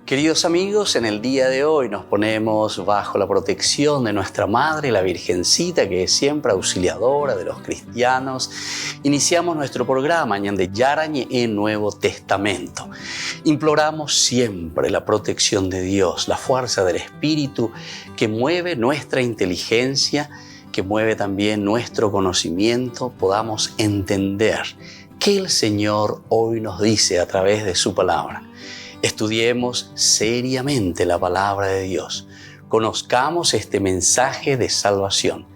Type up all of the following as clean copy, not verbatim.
Queridos amigos, en el día de hoy nos ponemos bajo la protección de nuestra Madre, la Virgencita, que es siempre auxiliadora de los cristianos. Iniciamos nuestro programa Ñande Yarañe en Nuevo Testamento. Imploramos siempre la protección de Dios, la fuerza del Espíritu que mueve nuestra inteligencia, que mueve también nuestro conocimiento, podamos entender qué el Señor hoy nos dice a través de su palabra. Estudiemos seriamente la palabra de Dios. Conozcamos este mensaje de salvación.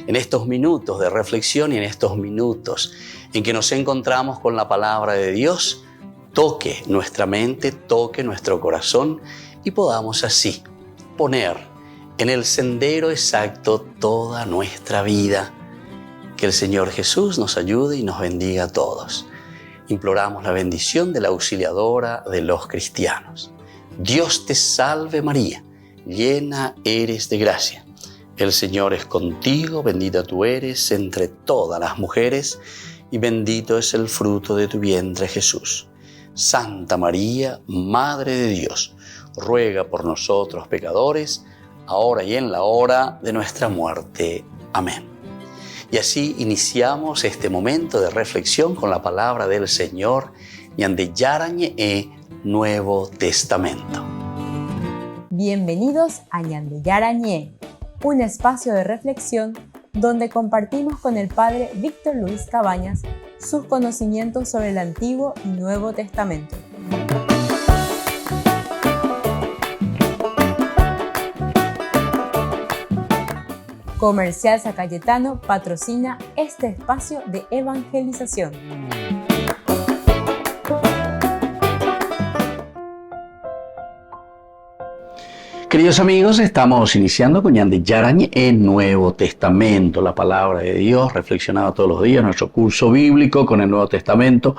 En estos minutos de reflexión y en estos minutos en que nos encontramos con la palabra de Dios, toque nuestra mente, toque nuestro corazón y podamos así poner en el sendero exacto toda nuestra vida. Que el Señor Jesús nos ayude y nos bendiga a todos. Imploramos la bendición de la auxiliadora de los cristianos. Dios te salve María, llena eres de gracia. El Señor es contigo, bendita tú eres entre todas las mujeres y bendito es el fruto de tu vientre Jesús. Santa María, Madre de Dios, ruega por nosotros pecadores, ahora y en la hora de nuestra muerte. Amén. Y así iniciamos este momento de reflexión con la palabra del Señor, Ñande Yarañe Nuevo Testamento. Bienvenidos a Ñande Yarañe, un espacio de reflexión donde compartimos con el Padre Víctor Luis Cabañas sus conocimientos sobre el Antiguo y Nuevo Testamento. Comercial San Cayetano patrocina este espacio de evangelización. Queridos amigos, estamos iniciando con Ñande Yarañe en Nuevo Testamento, la palabra de Dios, reflexionada todos los días, nuestro curso bíblico con el Nuevo Testamento.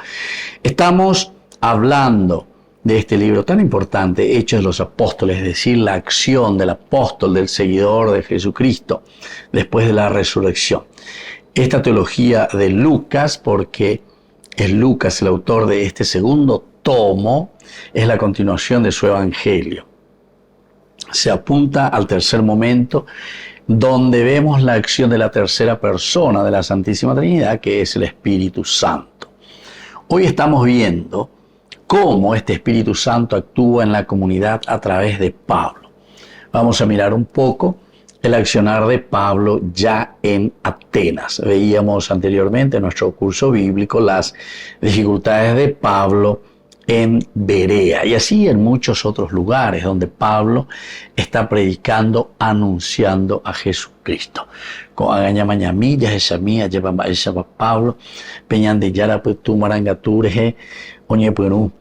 Estamos hablando de este libro tan importante, Hechos de los Apóstoles, es decir, la acción del apóstol, del seguidor de Jesucristo después de la resurrección. Esta teología de Lucas, porque es Lucas el autor de este segundo tomo, es la continuación de su evangelio. Se apunta al tercer momento donde vemos la acción de la tercera persona de la Santísima Trinidad, que es el Espíritu Santo. Hoy estamos viendo cómo este Espíritu Santo actúa en la comunidad a través de Pablo. Vamos a mirar un poco el accionar de Pablo ya en Atenas. Veíamos anteriormente en nuestro curso bíblico las dificultades de Pablo en Berea y así en muchos otros lugares donde Pablo está predicando, anunciando a Jesucristo. Con agaña mañamilla, esa mía, lleva Pablo, peñan de yara, pues tú marangatures, oñe perú,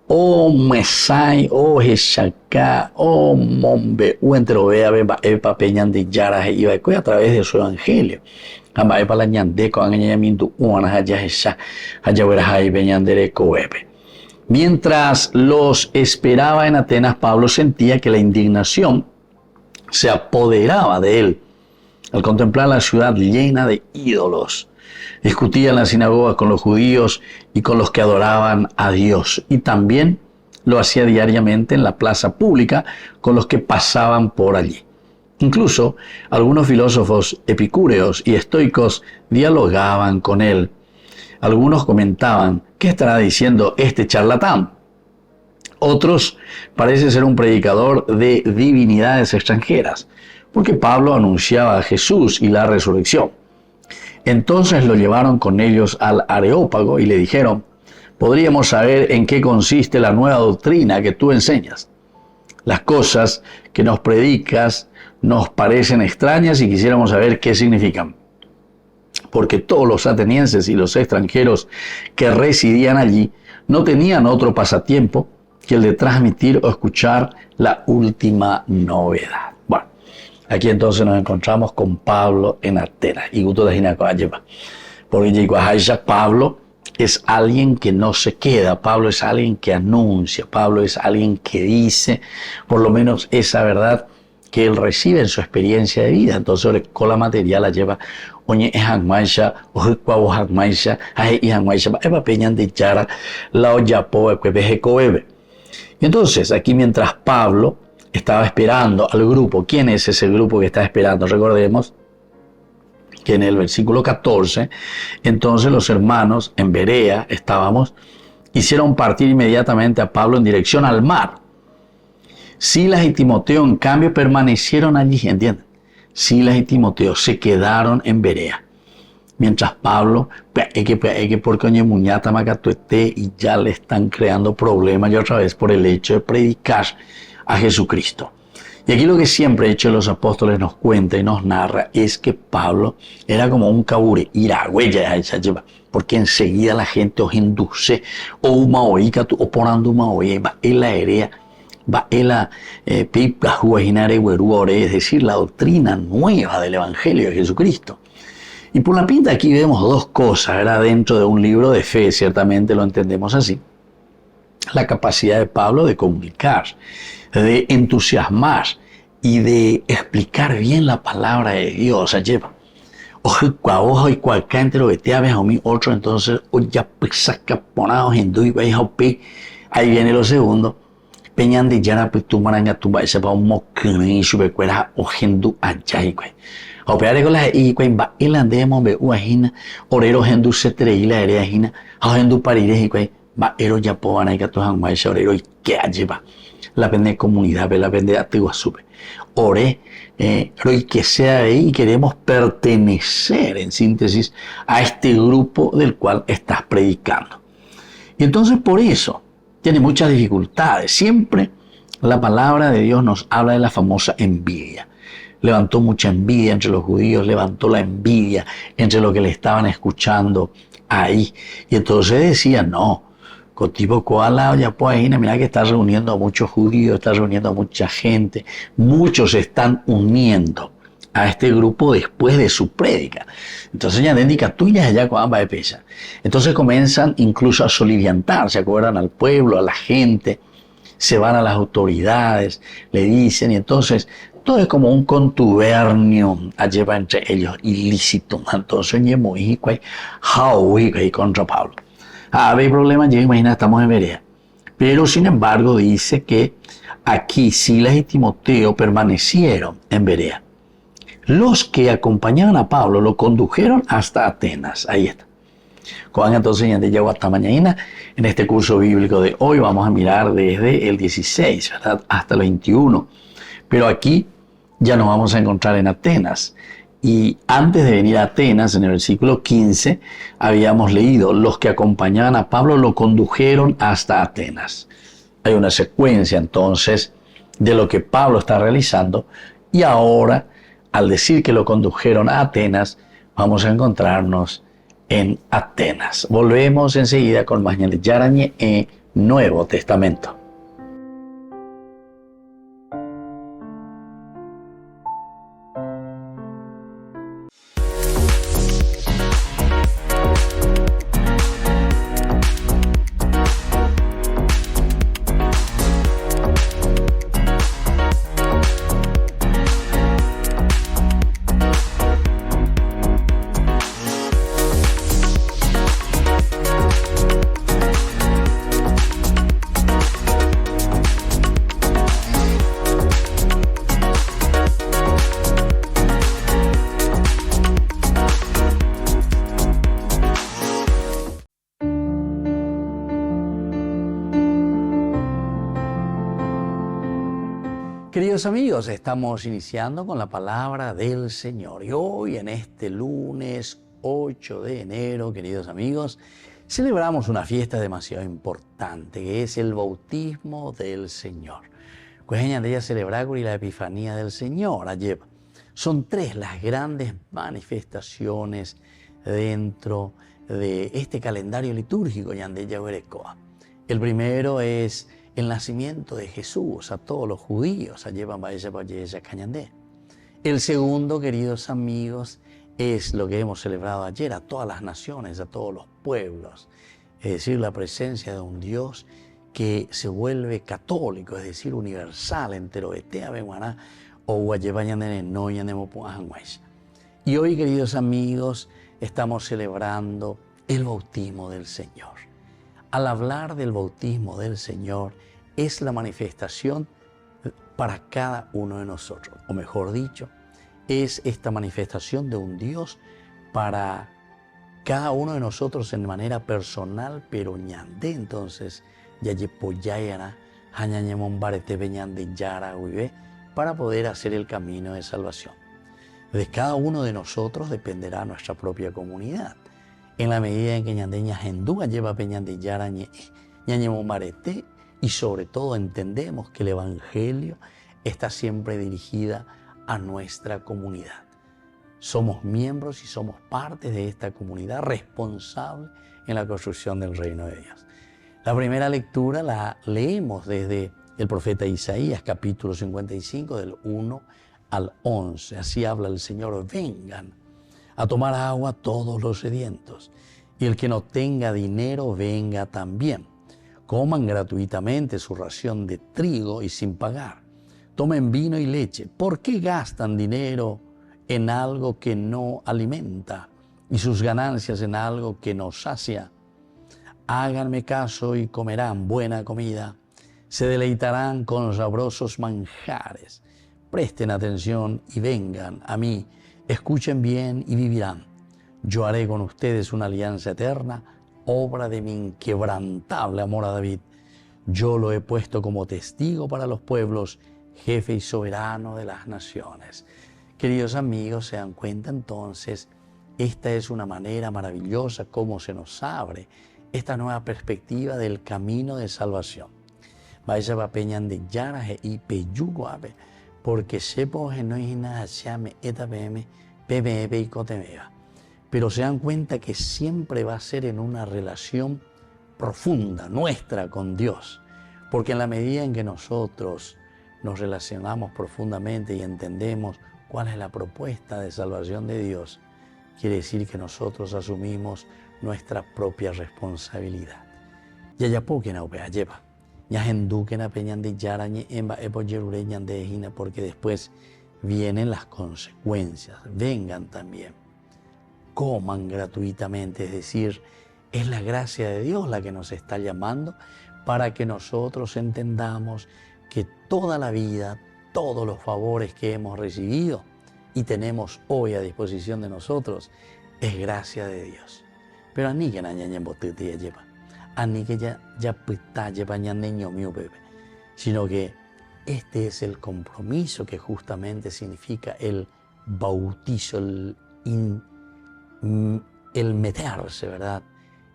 o mesai, o hechacá, o mombe, o entrovea, epa peñan de yara, y a través de su evangelio. Mientras los esperaba en Atenas, Pablo sentía que la indignación se apoderaba de él al contemplar la ciudad llena de ídolos. Discutía en la sinagoga con los judíos y con los que adoraban a Dios, y también lo hacía diariamente en la plaza pública con los que pasaban por allí. Incluso algunos filósofos epicúreos y estoicos dialogaban con él. Algunos comentaban: ¿qué estará diciendo este charlatán? Otros parece ser un predicador de divinidades extranjeras, porque Pablo anunciaba a Jesús y la resurrección. Entonces lo llevaron con ellos al Areópago y le dijeron: ¿podríamos saber en qué consiste la nueva doctrina que tú enseñas? Las cosas que nos predicas nos parecen extrañas y quisiéramos saber qué significan. Porque todos los atenienses y los extranjeros que residían allí no tenían otro pasatiempo que el de transmitir o escuchar la última novedad. Bueno, aquí entonces nos encontramos con Pablo en Atenas. Y gusto de Jinacoayeva. Porque Pablo es alguien que no se queda, Pablo es alguien que anuncia, Pablo es alguien que dice por lo menos esa verdad que él recibe en su experiencia de vida. Entonces con la materia la lleva oñe hangmaisha o hangmaisha hay hangmaisha eva peñan de chara la oyapo equebeje coebe. Y entonces, aquí mientras Pablo estaba esperando al grupo, ¿quién es ese grupo que está esperando? Recordemos que en el versículo 14, entonces los hermanos en Berea hicieron partir inmediatamente a Pablo en dirección al mar. Silas y Timoteo, en cambio, permanecieron allí, ¿entienden? Silas y Timoteo se quedaron en Berea. Mientras Pablo, porque oye muñata macatuete y ya le están creando problemas y otra vez por el hecho de predicar a Jesucristo. Y aquí lo que siempre Hechos de los Apóstoles nos cuenta y nos narra es que Pablo era como un cabure, iragüeya, porque enseguida la gente os induce, o uma oica, o ponando uma oica, va en la erea, va en la pipa, es decir, la doctrina nueva del Evangelio de Jesucristo. Y por la pinta aquí vemos dos cosas, ¿verdad? Dentro de un libro de fe, ciertamente lo entendemos así. La capacidad de Pablo de comunicar, de entusiasmar y de explicar bien la palabra de Dios. Ojo y cualquier entero que te habes a mí otro, entonces, ya saca ponados en du y ahí viene lo segundo. Peñan de yara tu maranga tu va ese pa un mocani sube cuera o gendu allá y güey. Operar con la y güey va el andemos ve uajina orero gendu se treila area hina a gendu parires y güey va ero ya po van a que tu hanma ese orero y que lleva la pende comunidad ve la pende atigua sube ore pero y que sea ahí y queremos pertenecer en síntesis a este grupo del cual estás predicando. Y entonces por eso tiene muchas dificultades. Siempre la palabra de Dios nos habla de la famosa envidia. Levantó mucha envidia entre los judíos, levantó la envidia entre los que le estaban escuchando ahí. Y entonces decían, no, Cotipo Koala, ya pues, mira que está reuniendo a muchos judíos, está reuniendo a mucha gente. Muchos se están uniendo a este grupo después de su prédica. Entonces ya indica tuyas allá con ambas de pesa. Entonces comienzan incluso a soliviantar, se acuerdan al pueblo, a la gente, se van a las autoridades, le dicen, y entonces todo es como un contubernio lleva entre ellos ilícito. Entonces contra Pablo. Hay problemas, ya imagina, estamos en Berea. Pero sin embargo dice que aquí Silas y Timoteo permanecieron en Berea. Los que acompañaban a Pablo lo condujeron hasta Atenas. Ahí está. Cuando entonces ya llegó hasta mañana, en este curso bíblico de hoy vamos a mirar desde el 16, ¿verdad? Hasta el 21. Pero aquí ya nos vamos a encontrar en Atenas. Y antes de venir a Atenas, en el versículo 15, habíamos leído, los que acompañaban a Pablo lo condujeron hasta Atenas. Hay una secuencia entonces de lo que Pablo está realizando y ahora, al decir que lo condujeron a Atenas, vamos a encontrarnos en Atenas. Volvemos enseguida con más de Yarañe en Nuevo Testamento. Queridos amigos, estamos iniciando con la palabra del Señor. Y hoy, en este lunes 8 de enero, queridos amigos, celebramos una fiesta demasiado importante, que es el bautismo del Señor. Cueñan de ella celebrar la Epifanía del Señor. Ayer son tres las grandes manifestaciones dentro de este calendario litúrgico. El primero es el nacimiento de Jesús a todos los judíos. El segundo, queridos amigos, es lo que hemos celebrado ayer, a todas las naciones, a todos los pueblos. Es decir, la presencia de un Dios que se vuelve católico, es decir, universal, entero. Y hoy, queridos amigos, estamos celebrando el bautismo del Señor. Al hablar del bautismo del Señor, es la manifestación para cada uno de nosotros. O mejor dicho, es esta manifestación de un Dios para cada uno de nosotros en manera personal, pero ñande entonces ya yepoyayana hañañemon barete beñande yara uibe, para poder hacer el camino de salvación. De cada uno de nosotros dependerá nuestra propia comunidad. En la medida en que ñandeña gendúa lleva peñande yara ñañemon barete, y sobre todo entendemos que el Evangelio está siempre dirigida a nuestra comunidad. Somos miembros y somos parte de esta comunidad responsable en la construcción del reino de Dios. La primera lectura la leemos desde el profeta Isaías, capítulo 55, del 1 al 11. Así habla el Señor: vengan a tomar agua todos los sedientos, y el que no tenga dinero venga también. Coman gratuitamente su ración de trigo y sin pagar. Tomen vino y leche. ¿Por qué gastan dinero en algo que no alimenta y sus ganancias en algo que no sacia? Háganme caso y comerán buena comida. Se deleitarán con sabrosos manjares. Presten atención y vengan a mí. Escuchen bien y vivirán. Yo haré con ustedes una alianza eterna, obra de mi inquebrantable amor a David. Yo lo he puesto como testigo para los pueblos, jefe y soberano de las naciones. Queridos amigos, se dan cuenta entonces, esta es una manera maravillosa como se nos abre esta nueva perspectiva del camino de salvación. Vaya va peñan de yaraje y peyuguabe, porque sepo no es nada llame eta pm y cotemeva. Pero se dan cuenta que siempre va a ser en una relación profunda nuestra con Dios, porque en la medida en que nosotros nos relacionamos profundamente y entendemos cuál es la propuesta de salvación de Dios, quiere decir que nosotros asumimos nuestra propia responsabilidad. Porque después vienen las consecuencias. Vengan también. Coman gratuitamente, es decir, es la gracia de Dios la que nos está llamando para que nosotros entendamos que toda la vida, todos los favores que hemos recibido y tenemos hoy a disposición de nosotros, es gracia de Dios. Pero ani que nañaña botete lleva, ani que ya pita lleva ñaneño mío bebé, sino que este es el compromiso que justamente significa el bautizo, el meterse, ¿verdad?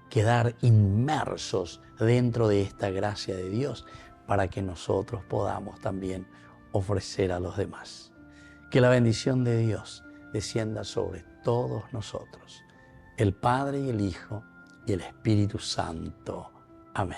Quedar inmersos dentro de esta gracia de Dios para que nosotros podamos también ofrecer a los demás. Que la bendición de Dios descienda sobre todos nosotros, el Padre y el Hijo y el Espíritu Santo. Amén.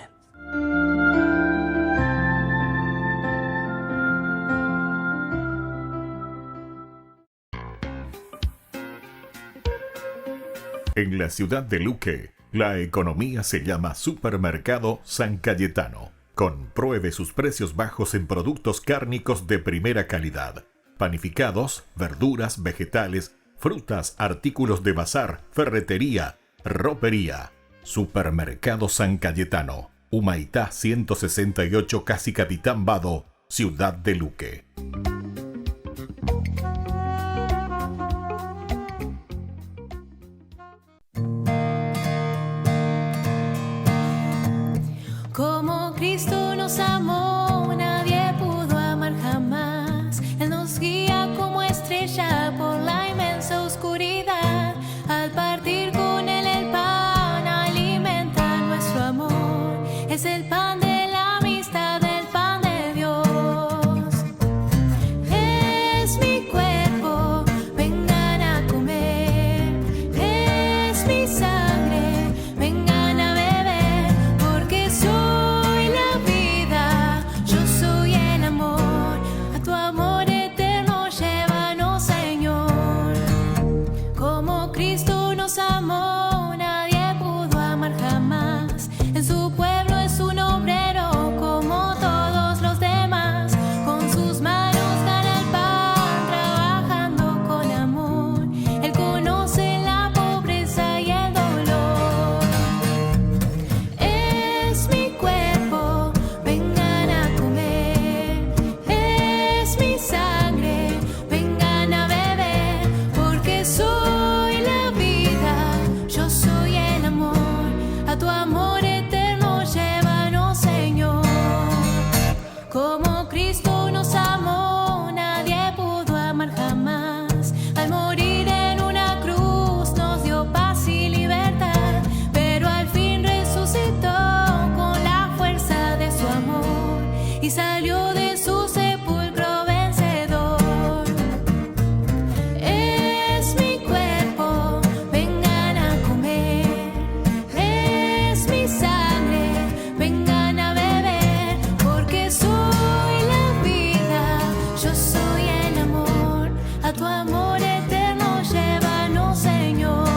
En la ciudad de Luque, la economía se llama Supermercado San Cayetano. Compruebe sus precios bajos en productos cárnicos de primera calidad. Panificados, verduras, vegetales, frutas, artículos de bazar, ferretería, ropería. Supermercado San Cayetano, Humaitá 168, Casi Capitán Vado, ciudad de Luque. Como Cristo nos amó, nadie pudo amar jamás. Él nos guía como estrella por la inmensa oscuridad. Al partir con Él el pan, alimenta nuestro amor. Es el pan de la amistad, el pan de Dios. Como Cristo nos amó, nadie pudo amar jamás. Al morir en una cruz nos dio paz y libertad, pero al fin resucitó con la fuerza de su amor y salió de su sepulcro vencedor. Es mi cuerpo, vengan a comer. Es mi sangre, vengan a beber, porque soy la vida, yo soy el amor. A tu amor eterno llévanos, Señor.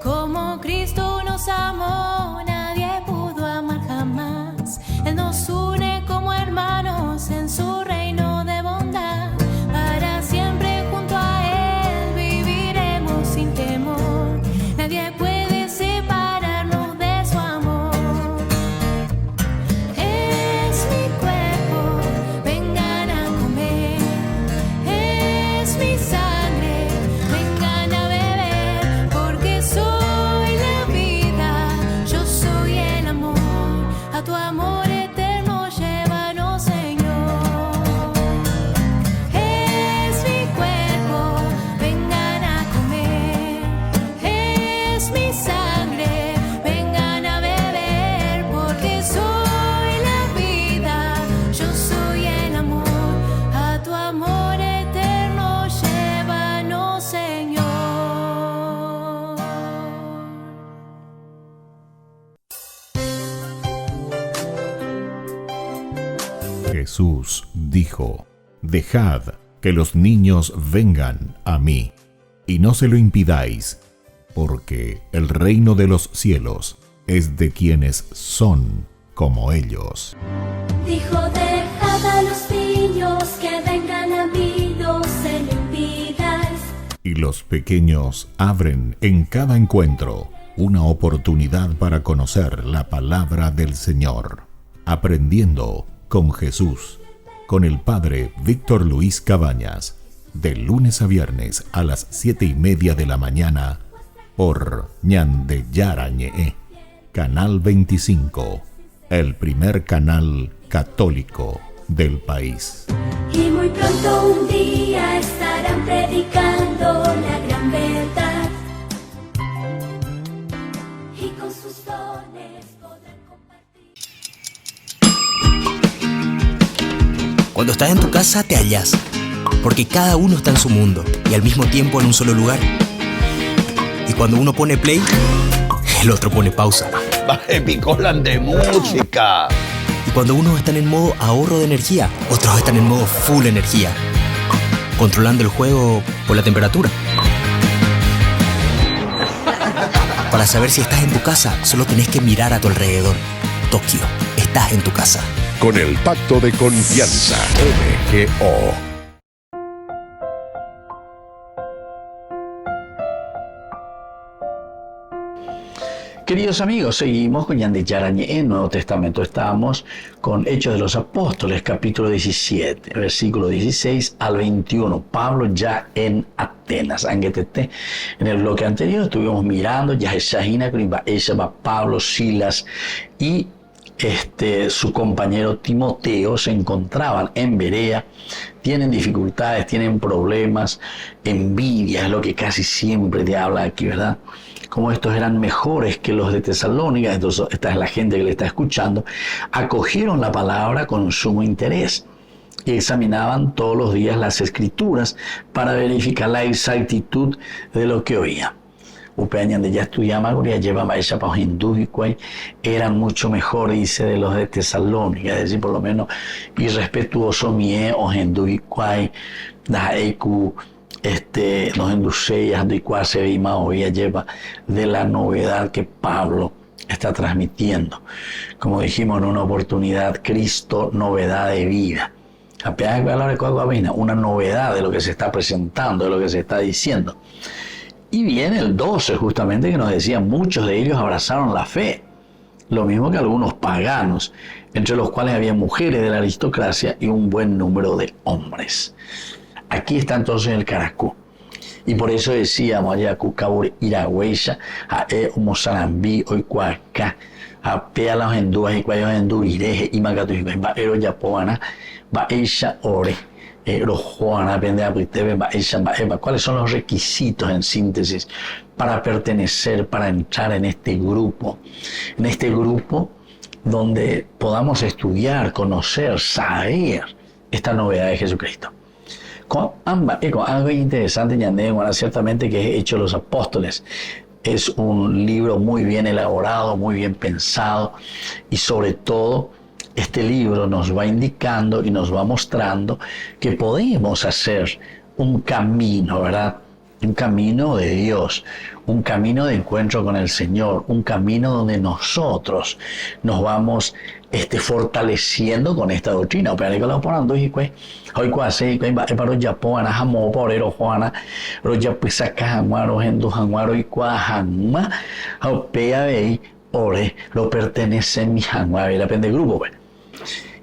Como Cristo nos amó, nadie pudo amar jamás. Él nos une como hermanos en su reino de bondad. Para siempre junto a Él viviremos sin temor. Nadie puede separarnos de su amor. Es mi cuerpo, vengan a comer. Es mi sangre, vengan a beber, porque soy la vida, yo soy el amor. A tu amor eterno llévanos, Señor. Es mi cuerpo, vengan a comer. Es mi sangre, vengan a beber, porque soy la vida, yo soy el amor. A tu amor eterno llévanos, Señor. Jesús dijo: Dejad que los niños vengan a mí, y no se lo impidáis, porque el reino de los cielos es de quienes son como ellos. Dijo, dejad a los niños que vengan a mí, no se lo impidáis. Y los pequeños abren en cada encuentro una oportunidad para conocer la palabra del Señor, aprendiendo con Jesús, con el Padre Víctor Luis Cabañas, de lunes a viernes a las 7:30 de la mañana, por Ñande Yarañe, Canal 25, el primer canal católico del país. Y muy pronto un día estarán predicando la gran verdad. Y con sus dones podrán compartir. Cuando estás en tu casa te hallas, porque cada uno está en su mundo y al mismo tiempo en un solo lugar. Y cuando uno pone play, el otro pone pausa. Baje picolan de música. Y cuando unos están en modo ahorro de energía, otros están en modo full energía, controlando el juego por la temperatura. Para saber si estás en tu casa, solo tenés que mirar a tu alrededor. Tokio, estás en tu casa. Con el Pacto de Confianza, MGO. Queridos amigos, seguimos con Ñande Yarañe en Nuevo Testamento. Estamos con Hechos de los Apóstoles, capítulo 17, versículo 16 al 21. Pablo ya en Atenas. En el bloque anterior estuvimos mirando ya Pablo, Silas y su compañero Timoteo se encontraban en Berea. Tienen dificultades, tienen problemas, envidia, es lo que casi siempre te habla aquí, ¿verdad? Como estos eran mejores que los de Tesalónica, entonces esta es la gente que le está escuchando, acogieron la palabra con sumo interés y examinaban todos los días las escrituras para verificar la exactitud de lo que oían. Upeañan ya estudiaba, llevaba esa para hindú y eran mucho mejor, dice, de los de Tesalónica, es decir, por lo menos irrespetuoso mie o hindú y da eku nos enduce y cual se ve más hoy lleva de la novedad que Pablo está transmitiendo. Como dijimos en una oportunidad, Cristo, novedad de vida. Una novedad de lo que se está presentando, de lo que se está diciendo. Y viene el 12 justamente que nos decía, muchos de ellos abrazaron la fe. Lo mismo que algunos paganos, entre los cuales había mujeres de la aristocracia y un buen número de hombres. Aquí está entonces el Caracú. Y por eso decíamos allá, Cucabur, Iragüeya, Ae, Mozarambí, Oicuacá, apea los hindúes y cuellos hindúes y magatu y va ero ya poana va ella ore ero juana depende de usted va ella va cuáles son los requisitos en síntesis para pertenecer, para entrar en este grupo donde podamos estudiar, conocer, saber esta novedad de Jesucristo. Con algo interesante, ciertamente, que es Hechos de los Apóstoles. Es un libro muy bien elaborado, muy bien pensado, y sobre todo este libro nos va indicando y nos va mostrando que podemos hacer un camino, ¿verdad? Un camino de Dios, un camino de encuentro con el Señor, un camino donde nosotros nos vamos fortaleciendo con esta doctrina. Pero que lo ponen dos y pues hoy cuase y va para ya poana jamo porero juana ro ya pues acá jamuaro hendo jamuaro y cuajama opea ve ore lo pertenece mi jamuaro y depende del grupo pues.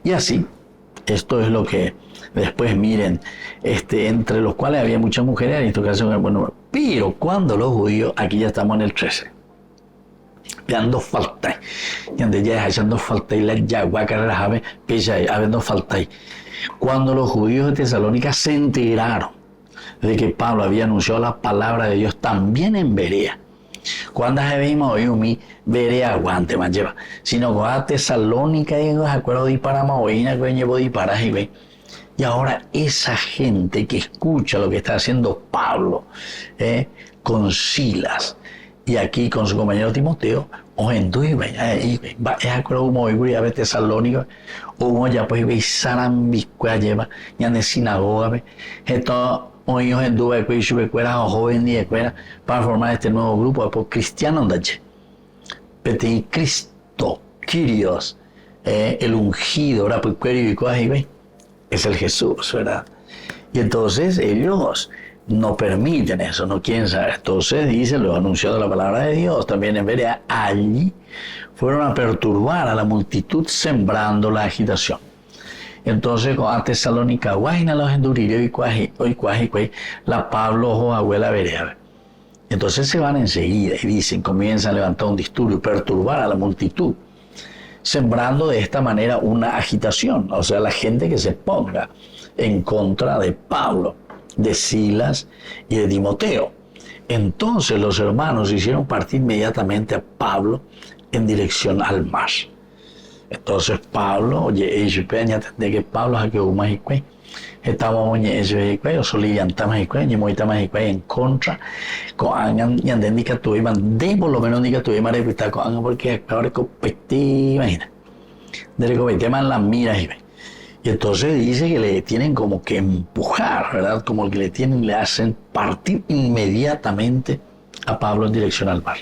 Y así esto es lo que después miren, entre los cuales había muchas mujeres, en este caso un buen número. Pero cuando los judíos, aquí ya estamos en el 13, dando falta, y donde ya dejando falta y la yagua que las aves, pesa habiendo falta. Cuando los judíos de Tesalónica se enteraron de que Pablo había anunciado la palabra de Dios también en Berea, cuando se veimos hoy mi Berea aguante más lleva, sino que a Tesalónica y los acuerdos de Paramaoína que llevó de Paraje. Y ahora esa gente que escucha lo que está haciendo Pablo con Silas y aquí con su compañero Timoteo, o en tu va es acuerdo como hoy a ver Tesalónica o ya pues ve Sarambiscua lleva ya de sinagoga esto hoy en tu va pues sube fuera o joven y fuera para formar este nuevo grupo de cristianos de Petit Cristo Kyrios el ungido ahora pues y cosas y ve es el Jesús, ¿verdad? Y entonces ellos no permiten eso, no quieren saber. Entonces dicen, lo anunciado la palabra de Dios, también en Berea, allí fueron a perturbar a la multitud sembrando la agitación. Entonces con Tesalónica, guayna los enduririo y cuaji, la Pablo o abuela Berea. Entonces se van enseguida y dicen, comienzan a levantar un disturbio, perturbar a la multitud, sembrando de esta manera una agitación, o sea, la gente que se ponga en contra de Pablo, de Silas y de Timoteo. Entonces los hermanos hicieron partir inmediatamente a Pablo en dirección al mar. Entonces Pablo, oye, ellos peña de que Pablo a que Mágico estamos oye ellos o solían Mágico y muy Mágico en contra con angan y anden que tú iban de por lo menos diga tú iban a con angan porque ahora competí imagina de que teman las miras y entonces dice que le tienen como que empujar, ¿verdad? Como que le hacen partir inmediatamente a Pablo en dirección al mar.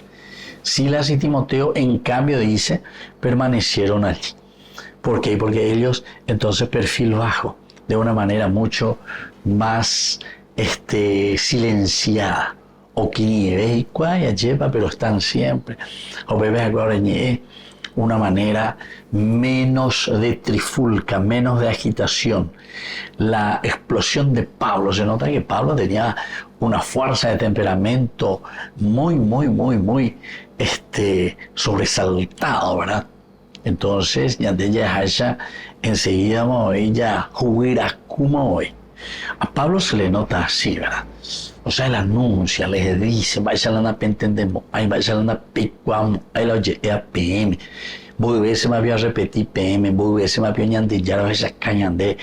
Silas y Timoteo, en cambio, dice, permanecieron allí. ¿Por qué? Porque ellos, entonces, perfil bajo, de una manera mucho más silenciada. O que ni ve y cuaya lleva, pero están siempre. O bebes ahora una manera menos de trifulca, menos de agitación. La explosión de Pablo, se nota que Pablo tenía una fuerza de temperamento muy sobresaltado, ¿verdad? Entonces, ya de ella enseguida ella jugará como hoy. A Pablo se le nota así, ¿verdad? O sea, él anuncia, les dice, vaya a la pentendemos, ahí vaya a la picuamo, ahí lo llegué a PM. Voy a ver si me había repetido PM, voy a ver si me había ñandillar a veces cañandé,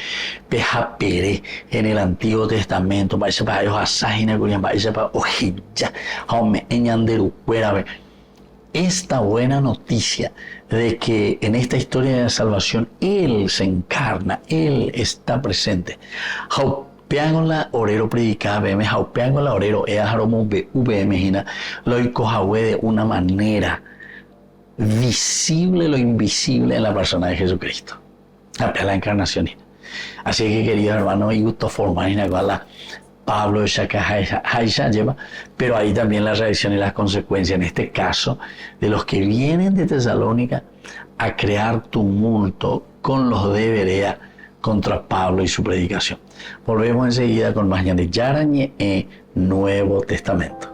peja pere en el Antiguo Testamento, vaya para ellos a Ságina, vaya para Ojilla, hombre, en ñanderu, fuera. Esta buena noticia de que en esta historia de salvación Él se encarna, Él está presente. Jaupeangola orero predicada BM, jaupeangola orero eajaromo VM hina, lo icojahue de una manera visible lo invisible en la persona de Jesucristo. La encarnación. Así que queridos hermanos, y gusto formar en la Pablo Haisha lleva, pero ahí también la reacción y las consecuencias, en este caso, de los que vienen de Tesalónica a crear tumulto con los de Berea contra Pablo y su predicación. Volvemos enseguida con más de Yarañe en Nuevo Testamento.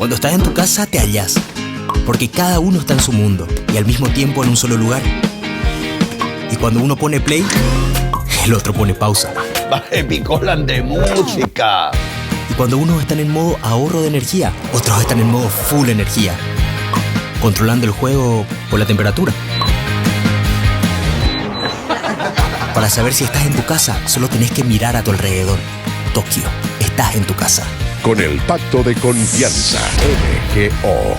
Cuando estás en tu casa te hallas, porque cada uno está en su mundo y al mismo tiempo en un solo lugar. Y cuando uno pone play, el otro pone pausa. Picolan de música. Y cuando unos están en modo ahorro de energía, otros están en modo full energía, controlando el juego por la temperatura. Para saber si estás en tu casa, solo tenés que mirar a tu alrededor. Tokio, estás en tu casa. Con el pacto de confianza MGO.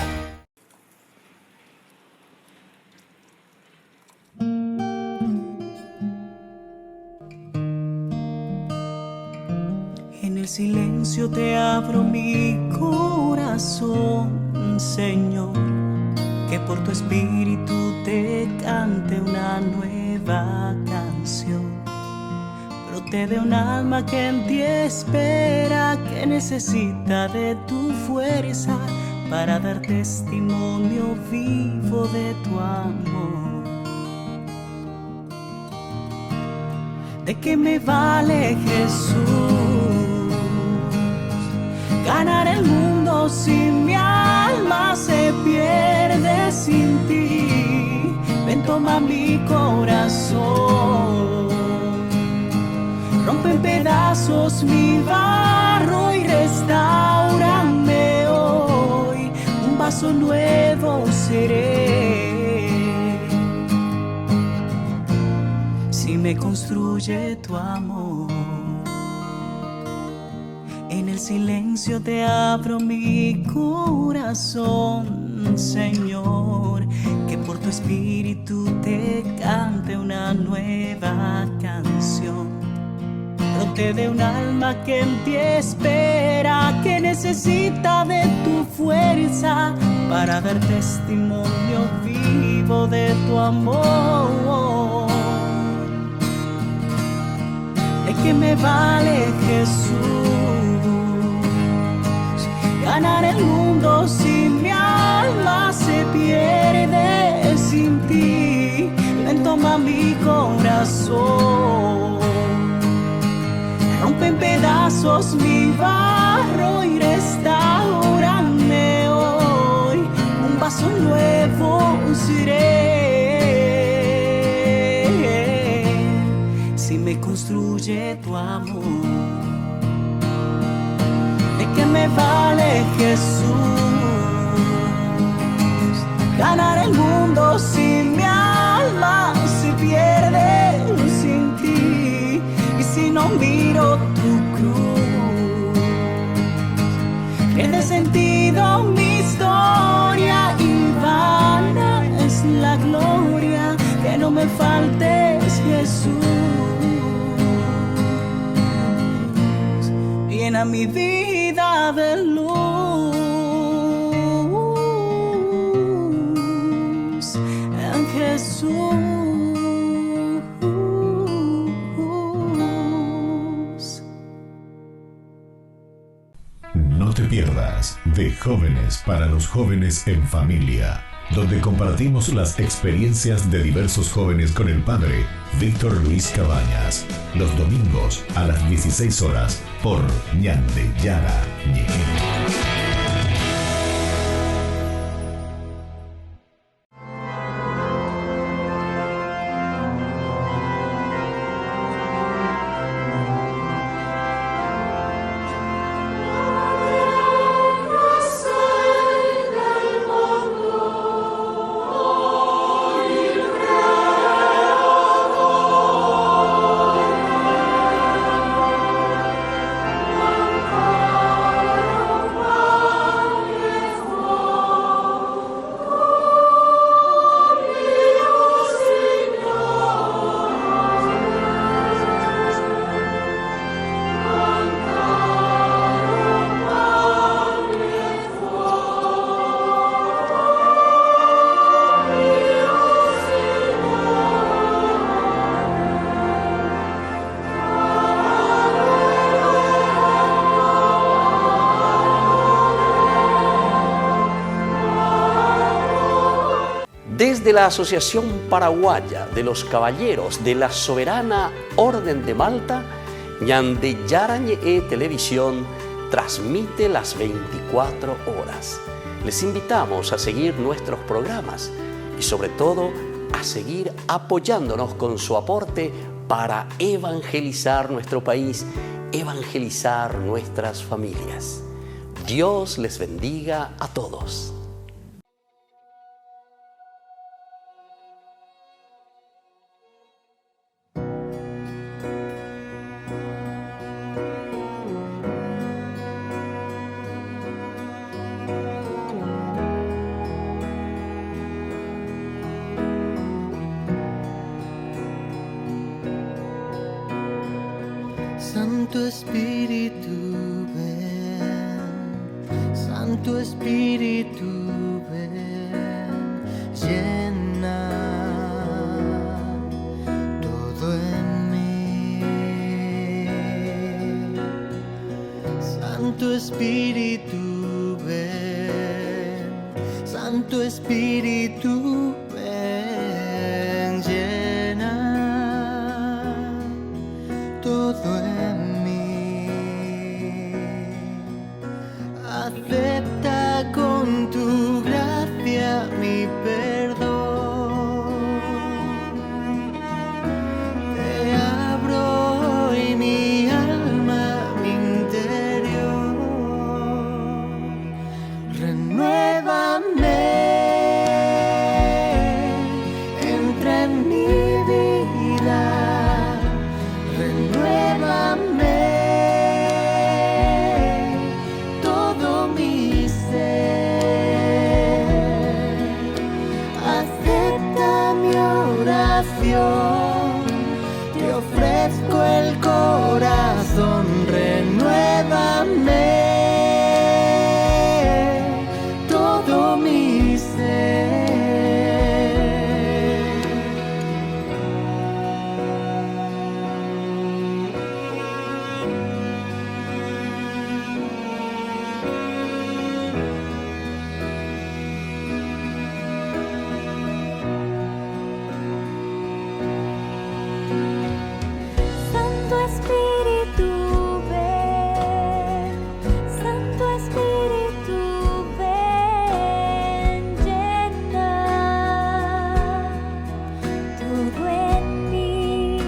En el silencio te abro mi corazón, Señor, que por tu espíritu te cante una nueva canción. Brote de un alma que en ti espera, que necesita de tu fuerza para dar testimonio vivo de tu amor. ¿De qué me vale, Jesús, ganar el mundo si mi alma se pierde sin ti? Ven, toma mi corazón, rompe en pedazos mi barro y restaurame hoy. Un vaso nuevo seré si me construye tu amor. En el silencio te abro mi corazón, Señor, que por tu espíritu te cante una nueva canción. Brote de un alma que en ti espera, que necesita de tu fuerza para dar testimonio vivo de tu amor. ¿De qué me vale, Jesús, ganar el mundo si mi alma se pierde sin ti? Ven, toma mi corazón, rompe en pedazos mi barro y restaurame hoy. Un vaso nuevo seré si me construye tu amor. ¿De qué me vale, Jesús, ganar el mundo si mi alma se pierde sin ti? Y si no miro tu cruz, pierde sentido mi historia y vana es la gloria. Que no me faltes, Jesús, llena mi vida de luz en Jesús. No te pierdas de Jóvenes para los Jóvenes en Familia, donde compartimos las experiencias de diversos jóvenes con el padre Víctor Luis Cabañas, los domingos a las 16 horas por Ñande Yara Ñe. Desde la Asociación Paraguaya de los Caballeros de la Soberana Orden de Malta, Ñande Yara Ñe Televisión transmite las 24 horas. Les invitamos a seguir nuestros programas y sobre todo a seguir apoyándonos con su aporte para evangelizar nuestro país, evangelizar nuestras familias. Dios les bendiga a todos. Santo Espíritu, ven, Santo Espíritu, ven, llena todo en mí. Santo Espíritu, ven, Santo Espíritu, ven, llena todo en mí. Acepta con tu gracia mi perdón. Te abro hoy mi alma, mi interior. Renuévame, entra en mi vida. Renuévame todo mi ser. Acepta mi oración. Te ofrezco el corazón. Renuévame todo mi ser. Santo Espíritu, ven, Santo Espíritu, ven, llena todo en mí.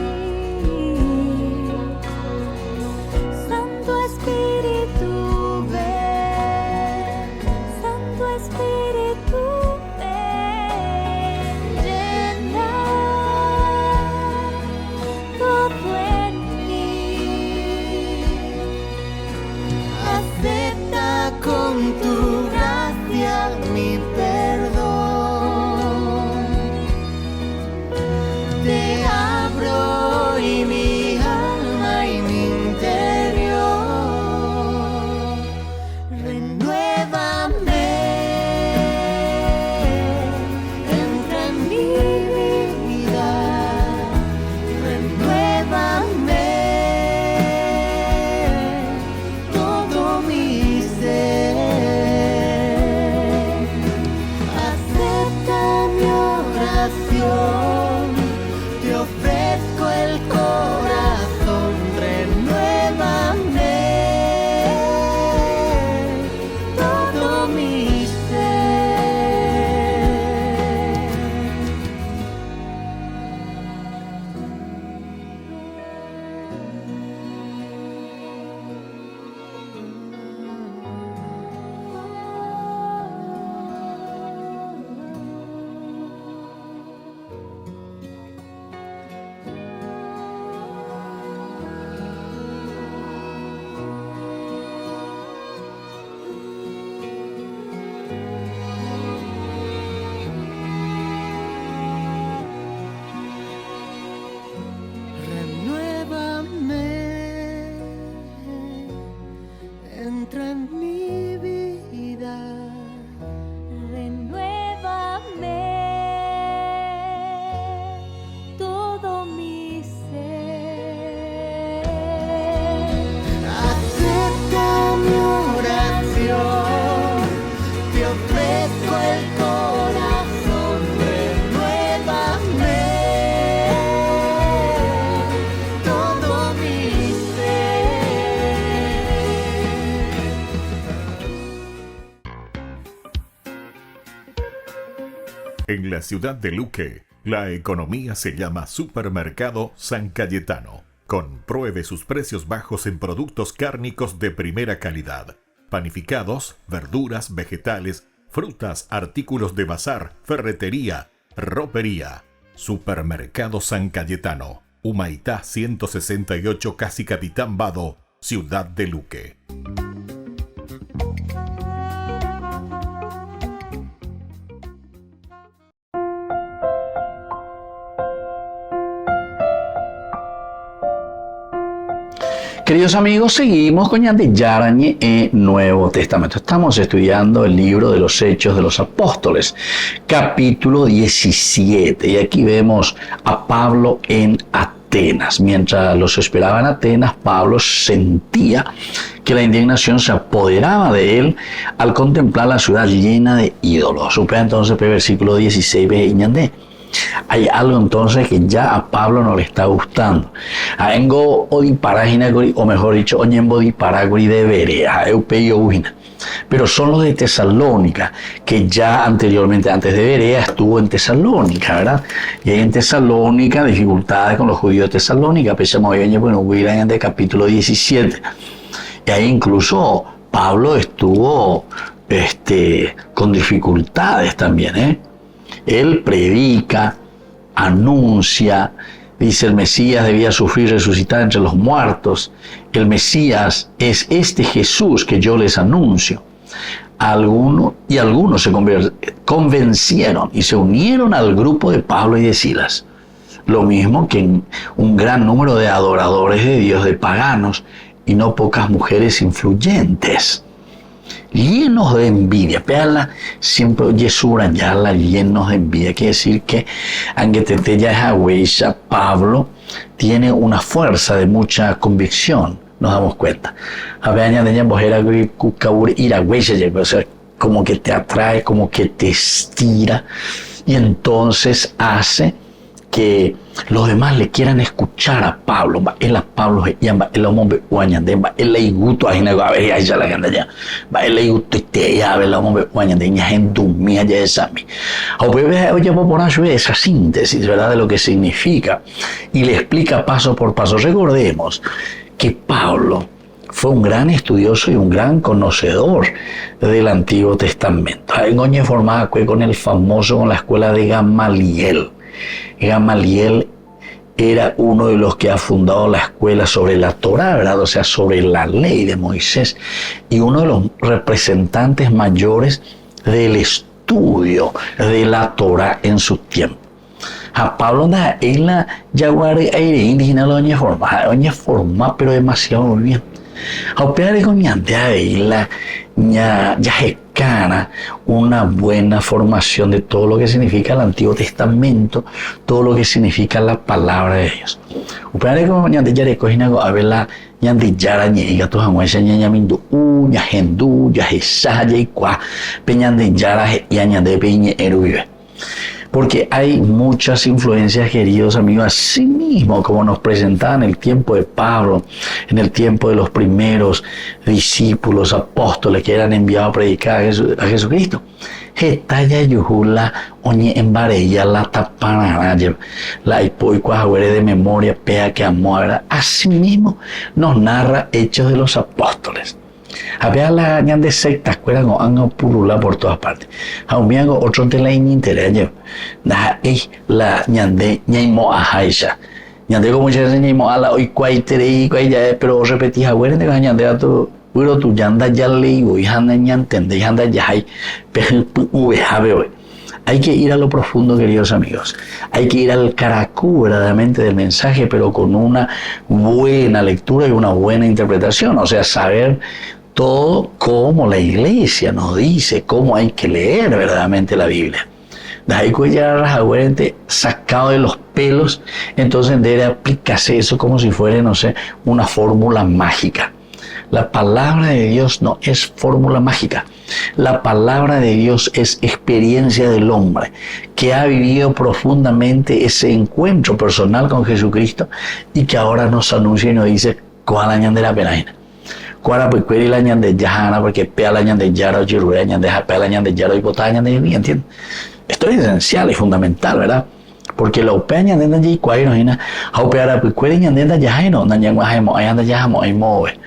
Santo Espíritu, ven, Santo Espíritu, ven, llena todo en mí. Acepta con tu gracia mi perdón. Te abro hoy mi alma y mi interior. Renuévame, entra en mi vida. Renuévame todo mi ser. Acepta mi oración. Te ofrezco el corazón. Renuévame todo mi ser. Renuévame, entra en mi vida. Renuévame todo mi ser. Acepta mi oración. Te ofrezco el corazón. Renuévame todo mi ser. En la ciudad de Luque, la economía se llama Supermercado San Cayetano. Compruebe sus precios bajos en productos cárnicos de primera calidad. Panificados, verduras, vegetales, frutas, artículos de bazar, ferretería, ropería. Supermercado San Cayetano, Humaitá 168, casi Capitán Vado, ciudad de Luque. Queridos amigos, seguimos con Ñande Yarañe en Nuevo Testamento. Estamos estudiando el libro de los Hechos de los Apóstoles, capítulo 17. Y aquí vemos a Pablo en Atenas. Mientras los esperaba en Atenas, Pablo sentía que la indignación se apoderaba de él al contemplar la ciudad llena de ídolos. Supera entonces el versículo 16 de Ñande. Hay algo entonces que ya a Pablo no le está gustando. Aengo odi parágina, o mejor dicho, oñembo di paragori de Berea, eupeio ujina. Pero son los de Tesalónica, que ya anteriormente, antes de Berea, estuvo en Tesalónica, ¿verdad? Y hay en Tesalónica dificultades con los judíos de Tesalónica, pensamos hoy en el capítulo 17. Y ahí incluso Pablo estuvo con dificultades también, Él predica, anuncia, dice el Mesías debía sufrir y resucitar entre los muertos. El Mesías es este Jesús que yo les anuncio. Algunos se convencieron y se unieron al grupo de Pablo y de Silas. Lo mismo que un gran número de adoradores de Dios, de paganos, y no pocas mujeres influyentes. Llenos de envidia, péala, siempre oye subrayarla, llenos de envidia, quiere decir que aunque te ya es agüeya, Pablo tiene una fuerza de mucha convicción, nos damos cuenta. A ver, añade bojera ir a o sea, como que te atrae, como que te estira, y entonces hace que los demás le quieran escuchar a Pablo. Él a Pablo el hombre guañande, él le gusto a a ver ya la ganda ya. Él le gusto te ya el hombre guañande ya en dumia ya esa mi. O bebé oye por esa síntesis, ¿verdad? De lo que significa y le explica paso por paso. Recordemos que Pablo fue un gran estudioso y un gran conocedor del Antiguo Testamento. En Oñe formaba con el famoso con la escuela de Gamaliel. Gamaliel era uno de los que ha fundado la escuela sobre la Torá, ¿verdad? O sea, sobre la ley de Moisés, y uno de los representantes mayores del estudio de la Torá en su tiempo. A Pablo da en la yaguare aire indígena doña forma, pero demasiado bien. A operar con mi antea de la ya jecana una buena formación de todo lo que significa el Antiguo Testamento, todo lo que significa la palabra de Dios. Operar con mi antea ya recogina a ver la ñande yara ñega to hamwesa ñaña mindu ña hendu ya hesa ya ikwa peñande yara ya ñande peñe eruive. Porque hay muchas influencias, queridos amigos, así mismo como nos presentaban en el tiempo de Pablo, en el tiempo de los primeros discípulos, apóstoles que eran enviados a predicar a Jesucristo. Getaya yuhula oñe embarella la tapanara la hipoicuahuere de memoria pea que amora. Así mismo nos narra Hechos de los Apóstoles. Había la ñande sectas que eran purula por todas partes. Haumiago otro de la interés la ñande ñaimo ajaisha. Ñande como muchas veces ñaimo ala hoy cuaitere y pero repetí agüere de la ñande a tu pero tu yanda ya leigo y handa ñantende y handa ya hay hoy. Hay que ir a lo profundo, queridos amigos. Hay que ir al caracú verdaderamente del mensaje, pero con una buena lectura y una buena interpretación. O sea, saber todo como la iglesia nos dice, cómo hay que leer verdaderamente la Biblia. De ahí que ya sacado de los pelos, entonces debe aplicarse eso como si fuera, no sé, una fórmula mágica. La palabra de Dios no es fórmula mágica. La palabra de Dios es experiencia del hombre que ha vivido profundamente ese encuentro personal con Jesucristo y que ahora nos anuncia y nos dice cuál año de la pena. Cuál pues cuál año de Yahana porque pea el año de Yara o Chirura año de Japel año de Yara y Botá año de mí, ¿entiendes? Esto es esencial, es fundamental, ¿verdad? Porque la opea ñandenda ya ikuairo hina, a opear pues puede ñandenda ya no, anda ya move.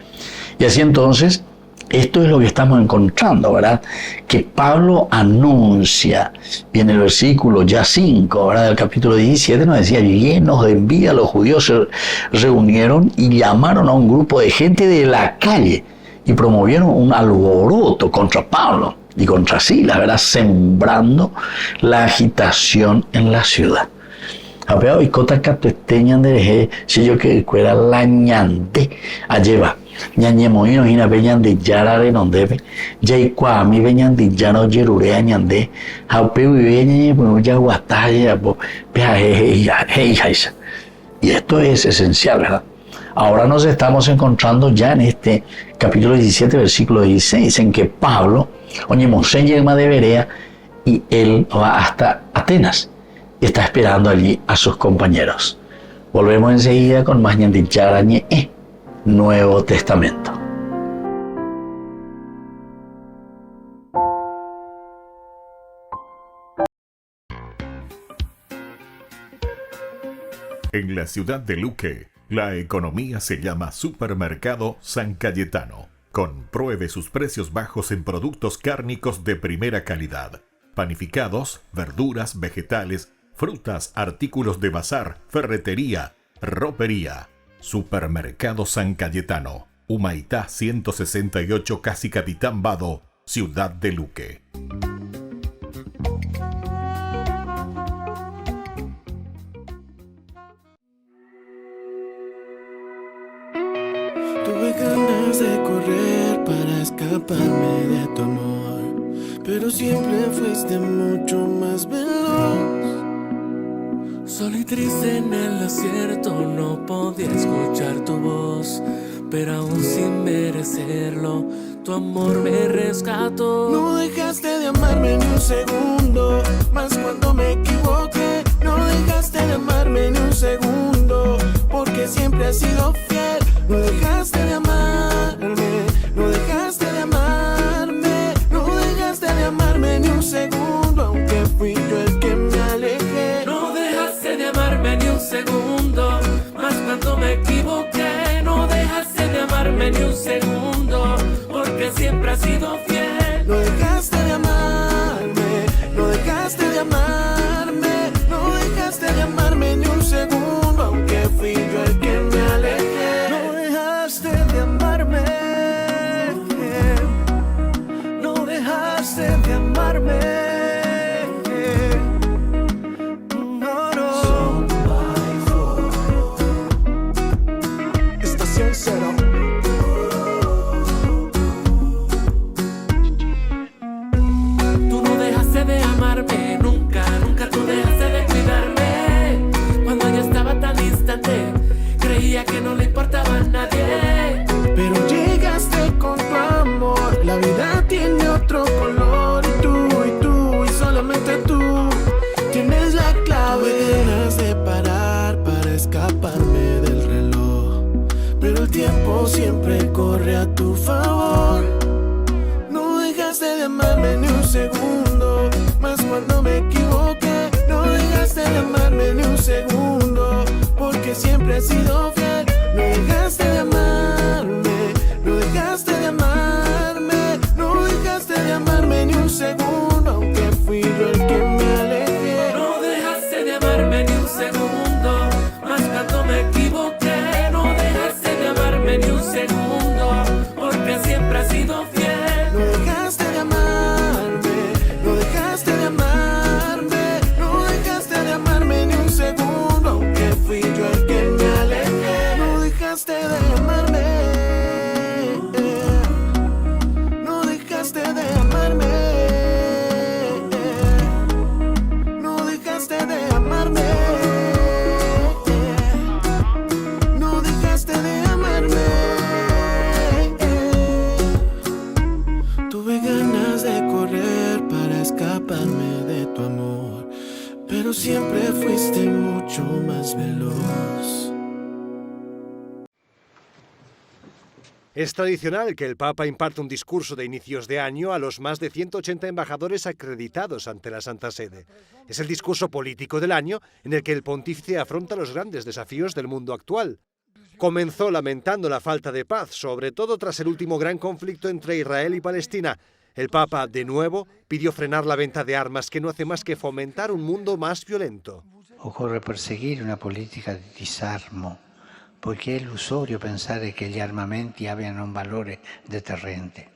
Y así entonces, esto es lo que estamos encontrando, ¿verdad? Que Pablo anuncia, y en el versículo ya 5, ¿verdad? Del capítulo 17 nos decía, llenos de envidia, los judíos se reunieron y llamaron a un grupo de gente de la calle y promovieron un alboroto contra Pablo y contra Silas, ¿verdad? Sembrando la agitación en la ciudad. Apeo y cota catuesteñan de si yo que fuera la ñante a llevar. Ñañemoino hina veñan de yara de donde ya y mi veñan de llano yerurea ñande apeo y veñan pues ya guataya y esto es esencial, ¿verdad? Ahora nos estamos encontrando ya en este capítulo 17, versículo 16, en que Pablo, oye, Mosén llega de Berea y él va hasta Atenas y está esperando allí a sus compañeros. Volvemos enseguida con más ñandicharañe, Nuevo Testamento. En la ciudad de Luque, la economía se llama Supermercado San Cayetano. Compruebe sus precios bajos en productos cárnicos de primera calidad. Panificados, verduras, vegetales, frutas, artículos de bazar, ferretería, ropería. Supermercado San Cayetano, Humaitá 168, Casi Capitán Vado, Ciudad de Luque. Tuve ganas de correr para escaparme de tu amor, pero siempre fuiste mucho más veloz. Solo y triste en el desierto, no podía escuchar tu voz, pero aún sin merecerlo, tu amor me rescató. No dejaste de amarme ni un segundo, más cuando me equivoqué. No dejaste de amarme ni un segundo, porque siempre has sido fiel. No dejaste de amarme, no dejaste de amarme, no dejaste de amarme ni un segundo, aunque fui yo el que me alejé. No dejaste de amarme ni un segundo, más cuando me equivoqué. No dejaste de amarme ni un segundo, porque siempre has sido fiel. No dejaste de amarme, no dejaste de amarme, no dejaste de amarme ni un segundo, aunque fui yo el que me alejé. No dejaste de amarme, no dejaste de amarme. No, no. Estación Cero. Tú no dejaste de amarme, nunca, nunca tú dejaste de cuidarme. Cuando yo estaba tan distante, creía que no le importaba a nadie. Pero llegaste con tu amor, la vida tiene otro color. Y solamente tú tienes la clave. Ganas de parar para escaparme del reloj, pero el tiempo siempre corre a tu favor. No dejaste de amarme ni un segundo, más cuando me equivoqué. No dejaste de amarme ni un segundo, porque siempre has sido fiel. No dejaste de amarme, no dejaste de amarme, no dejaste de amarme ni un segundo, aunque fui yo el que me alejé. No dejaste de amarme ni un segundo, más cuando me equivoqué. No dejaste de amarme ni un segundo, porque siempre has sido fiel. No dejaste de amarme, no dejaste de amarme, no dejaste de amarme ni un segundo, aunque fui yo el que me alejé. No dejaste de amarme, no dejaste de amarme, no dejaste de amarme, no dejaste de amarme. Tuve ganas de correr para escaparme de tu amor, pero siempre fuiste mucho más veloz. Es tradicional que el Papa imparta un discurso de inicios de año a los más de 180 embajadores acreditados ante la Santa Sede. Es el discurso político del año en el que el pontífice afronta los grandes desafíos del mundo actual. Comenzó lamentando la falta de paz, sobre todo tras el último gran conflicto entre Israel y Palestina. El Papa, de nuevo, pidió frenar la venta de armas que no hace más que fomentar un mundo más violento. Occorre perseguire una politica di disarmo, poiché è illusorio pensare che gli armamenti abbiano un valore deterrente.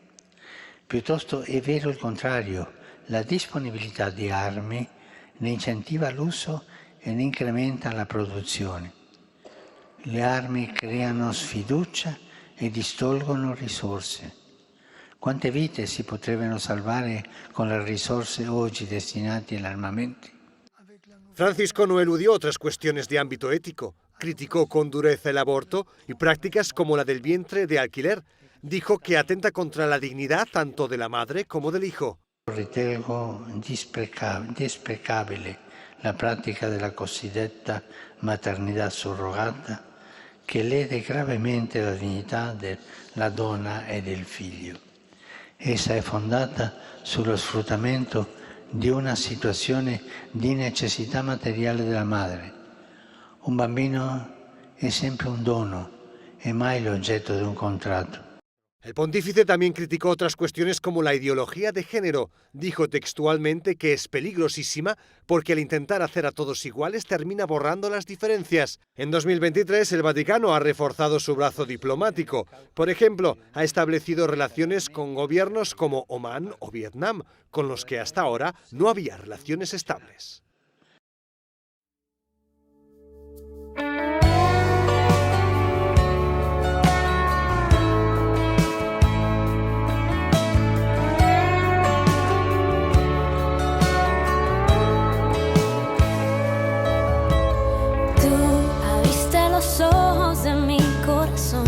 Piuttosto è vero il contrario, la disponibilità di armi ne incentiva l'uso e ne incrementa la produzione. Le armi creano sfiducia e distolgono risorse. Quante vite si potrebbero salvare con le risorse oggi destinate agli armamenti? Francisco no eludió otras cuestiones de ámbito ético. Criticó con dureza el aborto y prácticas como la del vientre de alquiler. Dijo que atenta contra la dignidad tanto de la madre como del hijo. Ritengo desprecabile la pratica della cosiddetta maternità surrogata che lede gravemente la dignità della donna e del figlio. Essa è fondata sullo sfruttamento di una situazione di necessità materiale della madre. Un bambino è sempre un dono e mai l'oggetto di un contratto. El pontífice también criticó otras cuestiones como la ideología de género. Dijo textualmente que es peligrosísima porque al intentar hacer a todos iguales termina borrando las diferencias. En 2023 el Vaticano ha reforzado su brazo diplomático. Por ejemplo, ha establecido relaciones con gobiernos como Omán o Vietnam, con los que hasta ahora no había relaciones estables. Los ojos de mi corazón,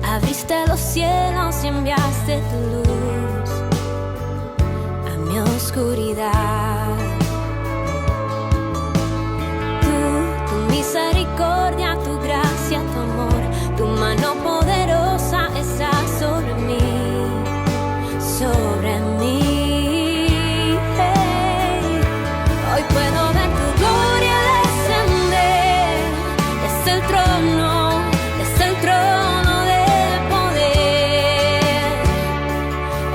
abriste los cielos y enviaste tu luz a mi oscuridad. Tu misericordia, tu gracia, tu amor, tu mano poderosa está sobre mí, sobre mí. Hey. Hoy puedo ver tu gloria descender. Es el trono del poder.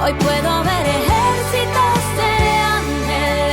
Hoy puedo ver ejércitos de ángeles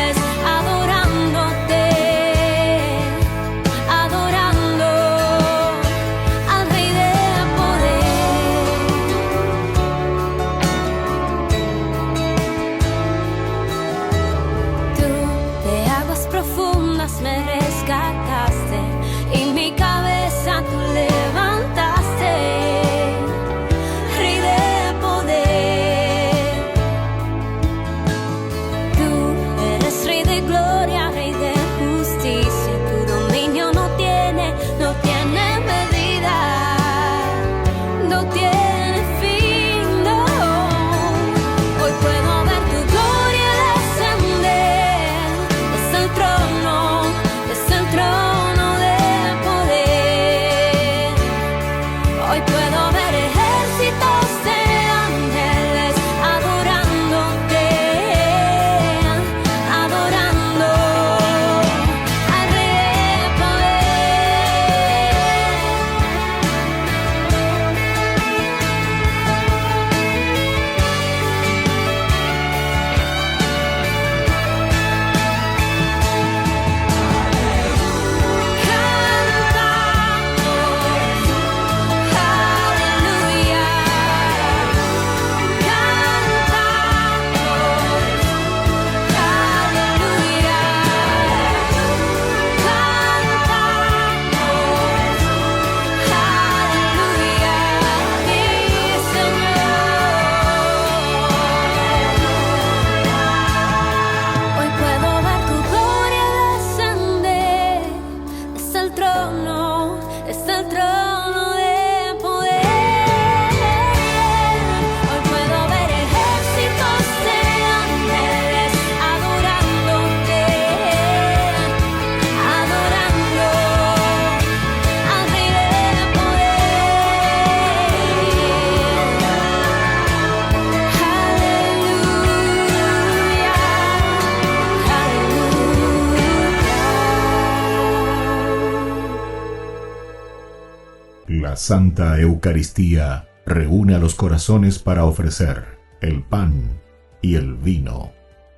Santa Eucaristía reúne a los corazones para ofrecer el pan y el vino,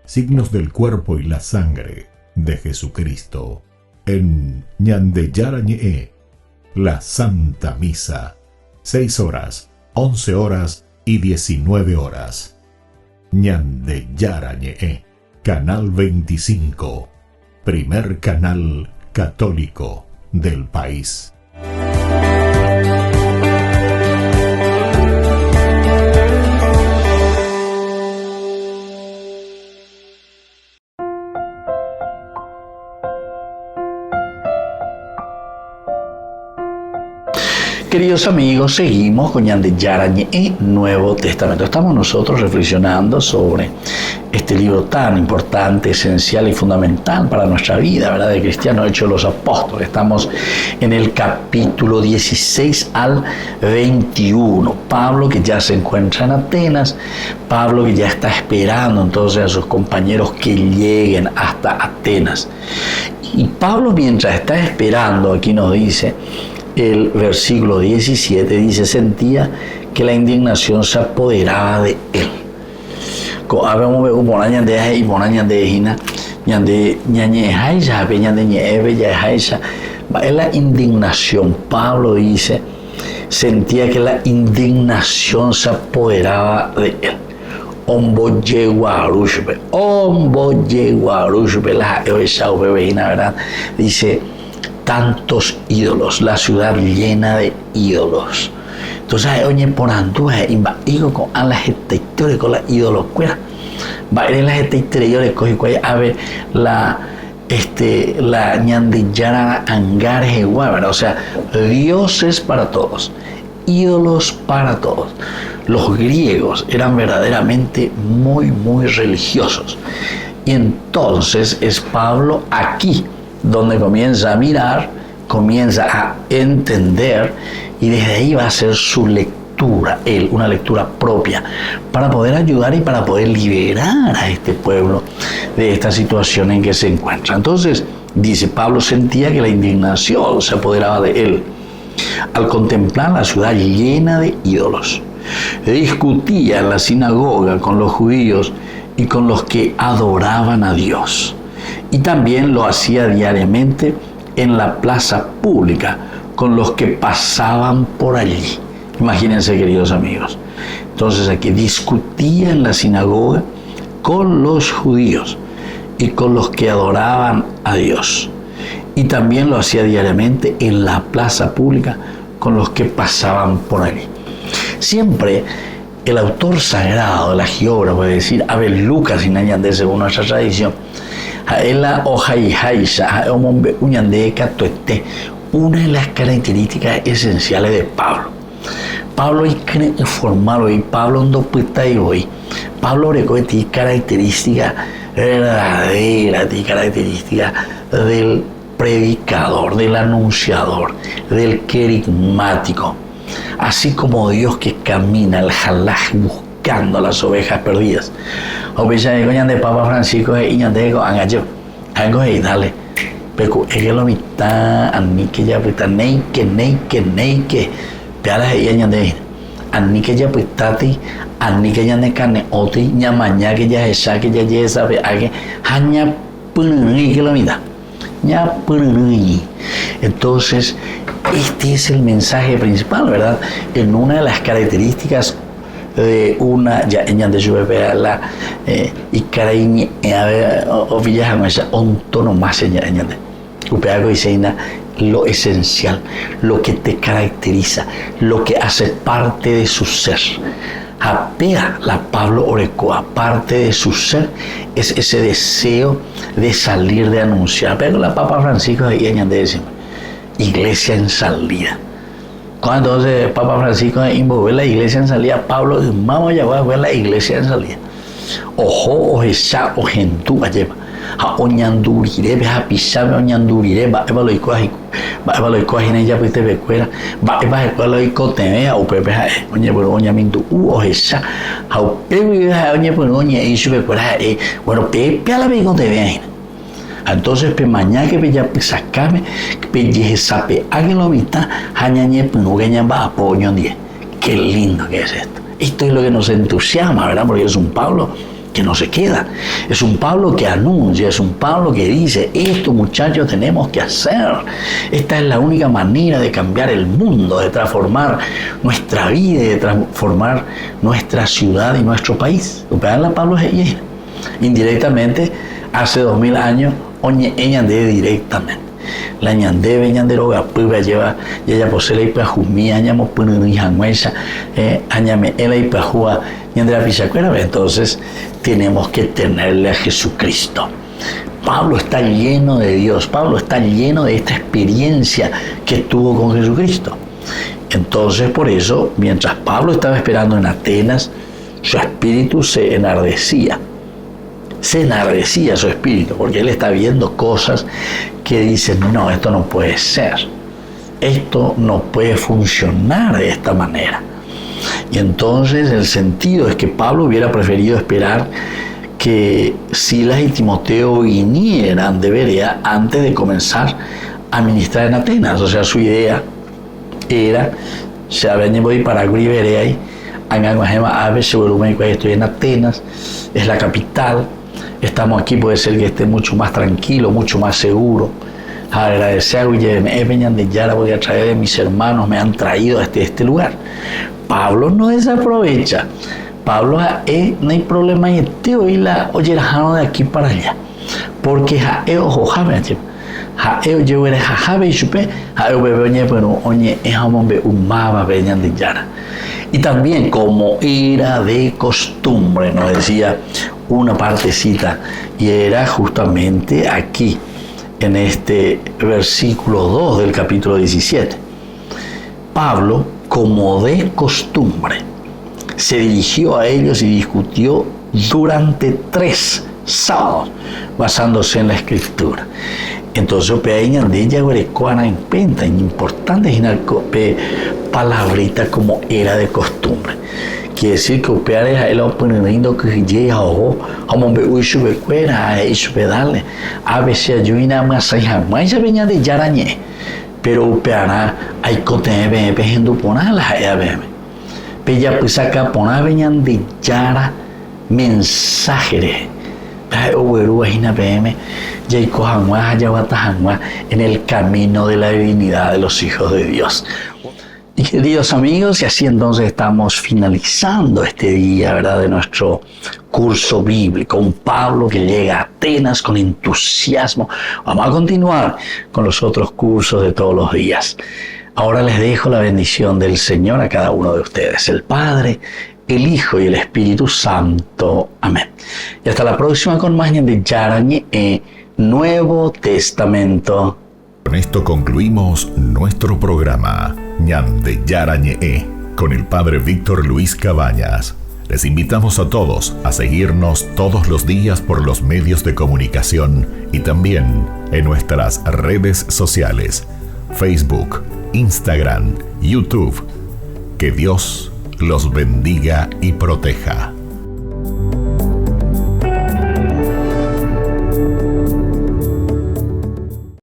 signos del cuerpo y la sangre de Jesucristo. En Ñande Yara Ñe'e, la Santa Misa, 6 horas, 11 horas y 19 horas. Ñande Yara Ñe'e, Canal 25, primer canal católico del país. Queridos amigos, seguimos con Ñande Yara Ñe'e, Nuevo Testamento. Estamos nosotros reflexionando sobre este libro tan importante, esencial y fundamental para nuestra vida, ¿verdad? De cristiano, Hechos de los Apóstoles. Estamos en el capítulo 16 al 21. Pablo, que ya se encuentra en Atenas, Pablo que ya está esperando entonces a sus compañeros que lleguen hasta Atenas. Y Pablo, mientras está esperando, aquí nos dice el versículo 17, dice, sentía que la indignación se apoderaba de él. Es la indignación. Pablo dice, sentía que la indignación se apoderaba de él. ¿Verdad? Dice, tantos ídolos, la ciudad llena de ídolos. Entonces, oye, por andúa, iba con a la gente histórica, la ídolos, cuera. Va a ir la gente histórica, coge cuaya, a ver, la Ñande Yara Angares igual, o sea, dioses para todos, ídolos para todos. Los griegos eran verdaderamente muy, muy religiosos. Y entonces es Pablo aquí donde comienza a mirar, comienza a entender, y desde ahí va a hacer su lectura, él, una lectura propia, para poder ayudar y para poder liberar a este pueblo de esta situación en que se encuentra. Entonces, dice, Pablo sentía que la indignación se apoderaba de él al contemplar la ciudad llena de ídolos. Discutía en la sinagoga con los judíos y con los que adoraban a Dios. Y también lo hacía diariamente en la plaza pública con los que pasaban por allí. Imagínense, queridos amigos. Entonces aquí discutía en la sinagoga con los judíos y con los que adoraban a Dios. Y también lo hacía diariamente en la plaza pública con los que pasaban por allí. Siempre el autor sagrado de la Giobra, puede decir, a ver, Lucas y Nañandé, según nuestra tradición, una de las características esenciales de Pablo. Pablo es formal hoy, Pablo no puede hoy. Pablo recoge características verdaderas, características del predicador, del anunciador, del querigmático. Así como Dios que camina al jalaj buscando a las ovejas perdidas. O piensa que coñan de Papa Francisco y ñande con angayo. Algo y dale. Pero es que lo mitad ani que ya pita neike. Peala y ñande. Ani que ya pitati, ani que ya ne cane oti, ñamaña que ya esa que ya yesa ve age, haña pununi que lo mitad. ña pununi. Entonces, este es el mensaje principal, ¿verdad? En una de las características de una, ya en de su la y caraíñe, o villajan esa ontonomasia, en de upeago y seina, lo esencial, lo que te caracteriza, lo que hace parte de su ser. Apea la Pablo Orecoa, parte de su ser es ese deseo de salir, de anunciar. Pero la Papa Francisco y ella decimos, iglesia en salida. Cuando entonces Papa Francisco invoca la iglesia en salida, Pablo dice, vamos allá, voy a ver la iglesia en salida. Ojo, ojesá, ojentú, lleva. A oñandurire, a pisame, oñandurire, va a lo coge en ella, pues te recuerda, va a lo cotemea, o pepe, oña, pero oña mintu, ojesá, a pepe, oña, pero oña, y su recuerda, bueno, pepe a la vez te vean. Entonces, mañana que ya sacame, que sape, háganlo mitad, hañañe, punugueña, va apoyo 10. Qué lindo que es esto. Esto es lo que nos entusiasma, ¿verdad? Porque es un Pablo que no se queda. Es un Pablo que anuncia, es un Pablo que dice, esto muchachos tenemos que hacer. Esta es la única manera de cambiar el mundo, de transformar nuestra vida, de transformar nuestra ciudad y nuestro país. La Pablo es ella. Indirectamente, hace 2000 años, ella de directamente. La ñandebe ñanderoga puga lleva ya posee la jumía añamo punu hangüesa añame ela y pajua ñandera pichacuera. Entonces tenemos que tenerle a Jesucristo. Pablo está lleno de Dios, Pablo está lleno de esta experiencia que tuvo con Jesucristo. Entonces por eso, mientras Pablo estaba esperando en Atenas, su espíritu se enardecía su espíritu, porque él está viendo cosas que dicen, no, esto no puede ser, esto no puede funcionar de esta manera. Y entonces el sentido es que Pablo hubiera preferido esperar que Silas y Timoteo vinieran de Berea antes de comenzar a ministrar en Atenas. O sea, su idea era, se habían llevado para Berea y estoy en Atenas, es la capital. Estamos aquí, puede ser que esté mucho más tranquilo, mucho más seguro. Agradecer a venían de Yara, voy a traer de mis hermanos, me han traído a este lugar. Pablo no desaprovecha. Pablo no hay problema en este hoy la oyerajano de aquí para allá. Porque yo era jajabe y supe, pero oye, es hombre umaba venían de Yara. Y también, como era de costumbre, nos decía una partecita, y era justamente aquí, en este versículo 2 del capítulo 17. Pablo, como de costumbre, se dirigió a ellos y discutió durante 3 sábados, basándose en la Escritura. Entonces, de ella importante palabrita como era de costumbre. Quiere decir que opear es el oponiendo que llega o como me uso de cuera y su pedale a veces ayuda más allá más ya venía de Yarañé pero opeará hay cote de pejendo poner la ABM pella pues acá poner venían de Yara mensajeres en el camino de la divinidad de los hijos de Dios. Y queridos amigos, y así entonces estamos finalizando este día, ¿verdad?, de nuestro curso bíblico. Un Pablo que llega a Atenas con entusiasmo. Vamos a continuar con los otros cursos de todos los días. Ahora les dejo la bendición del Señor a cada uno de ustedes, el Padre, el Hijo y el Espíritu Santo. Amén. Y hasta la próxima con más de Yarañe Nuevo Testamento. Con esto concluimos nuestro programa Ñande Yarañe con el Padre Víctor Luis Cabañas. Les invitamos a todos a seguirnos todos los días por los medios de comunicación y también en nuestras redes sociales, Facebook, Instagram, YouTube. Que Dios los bendiga y proteja.